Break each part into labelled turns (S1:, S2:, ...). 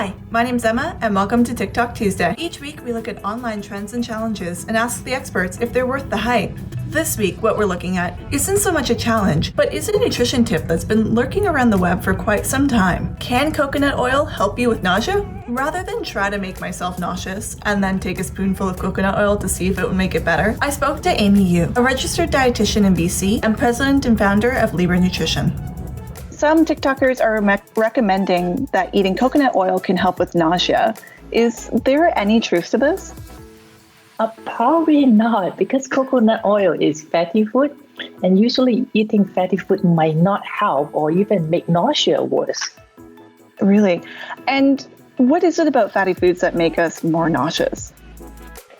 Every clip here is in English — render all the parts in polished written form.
S1: Hi, my name's Emma, and welcome to TikTok Tuesday. Each week, we look at online trends and challenges and ask the experts if they're worth the hype. This week, what we're looking at isn't so much a challenge, but is a nutrition tip that's been lurking around the web for quite some time. Can coconut oil help you with nausea? Rather than try to make myself nauseous and then take a spoonful of coconut oil to see if it would make it better, I spoke to Amy Yu, a registered dietitian in BC and president and founder of Libra Nutrition.
S2: Some TikTokers are recommending that eating coconut oil can help with nausea. Is there any truth to this?
S3: Probably not, because coconut oil is fatty food, and usually eating fatty food might not help or even make nausea worse.
S2: Really? And what is it about fatty foods that make us more nauseous?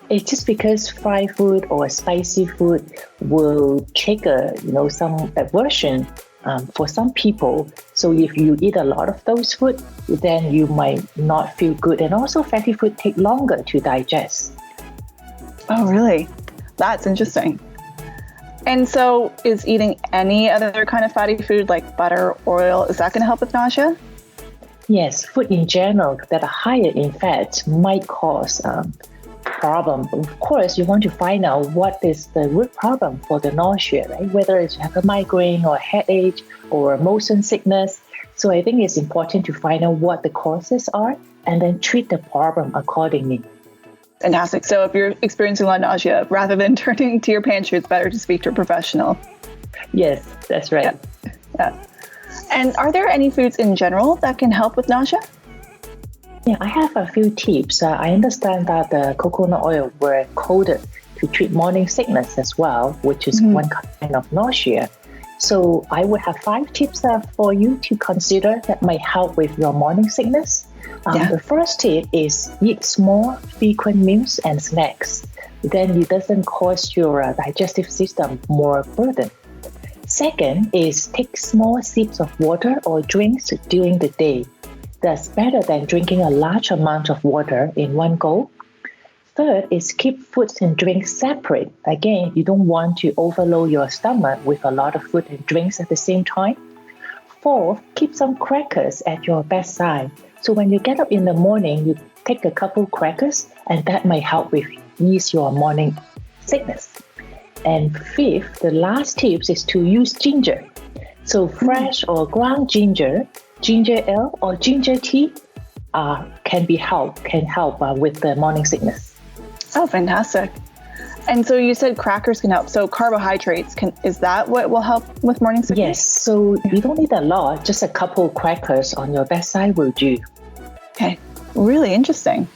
S3: It's just because fried food or spicy food will trigger, some aversion for some people. So if you eat a lot of those food, then you might not feel good. And also fatty food take longer to digest.
S2: Oh, really? That's interesting. And so is eating any other kind of fatty food like butter, oil, is that going to help with nausea?
S3: Yes, food in general that are higher in fat might cause problem. Of course, you want to find out what is the root problem for the nausea, right? Whether it's you have a migraine or a headache or motion sickness. So I think it's important to find out what the causes are and then treat the problem accordingly.
S2: Fantastic. So if you're experiencing a lot of nausea, rather than turning to your pantry, it's better to speak to a professional.
S3: Yes, that's right.
S2: Yeah. And are there any foods in general that can help with nausea?
S3: Yeah, I have a few tips. I understand that the coconut oil were coded to treat morning sickness as well, which is one kind of nausea. So I would have 5 tips for you to consider that might help with your morning sickness. The first tip is eat small, frequent meals and snacks. Then it doesn't cause your digestive system more burden. Second is take small sips of water or drinks during the day. That's better than drinking a large amount of water in one go. Third is keep foods and drinks separate. Again, you don't want to overload your stomach with a lot of food and drinks at the same time. Fourth, keep some crackers at your bedside. So when you get up in the morning, you take a couple crackers, and that might help with ease your morning sickness. And fifth, the last tips is to use ginger. So fresh or ground ginger ale or ginger tea can help with the morning sickness.
S2: Oh, fantastic. And so you said crackers can help. So carbohydrates, is that what will help with morning sickness?
S3: Yes. So you don't need a lot. Just a couple crackers on your bedside will do.
S2: Okay. Really interesting.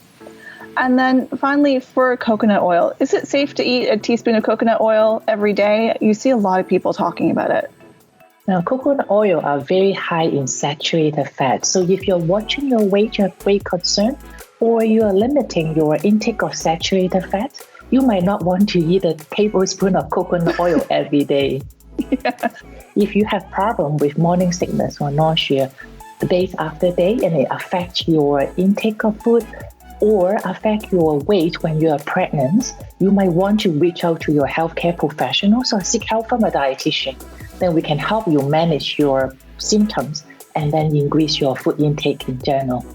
S2: And then finally, for coconut oil, is it safe to eat a teaspoon of coconut oil every day? You see a lot of people talking about it.
S3: Now, coconut oil are very high in saturated fat. So if you're watching your weight, you have weight concern, or you are limiting your intake of saturated fat, you might not want to eat a tablespoon of coconut oil every day. If you have problem with morning sickness or nausea days after day, and it affects your intake of food or affect your weight when you are pregnant, you might want to reach out to your healthcare professionals or seek help from a dietitian. Then we can help you manage your symptoms and then increase your food intake in general.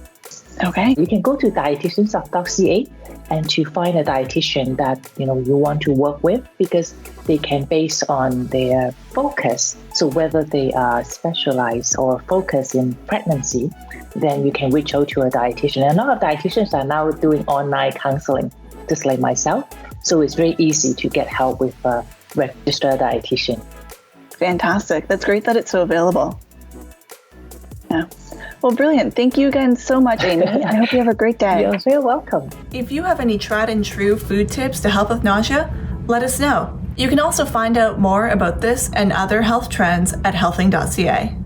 S2: Okay.
S3: You can go to dietitians.ca and to find a dietitian that you want to work with, because they can base on their focus. So whether they are specialized or focused in pregnancy, then you can reach out to a dietitian. And a lot of dietitians are now doing online counseling, just like myself. So it's very easy to get help with a registered dietitian.
S2: Fantastic. That's great that it's so available. Yeah. Well, brilliant. Thank you again so much, Amy. I hope you have a great day.
S3: You're very welcome.
S1: If you have any tried and true food tips to help with nausea, let us know. You can also find out more about this and other health trends at healthing.ca.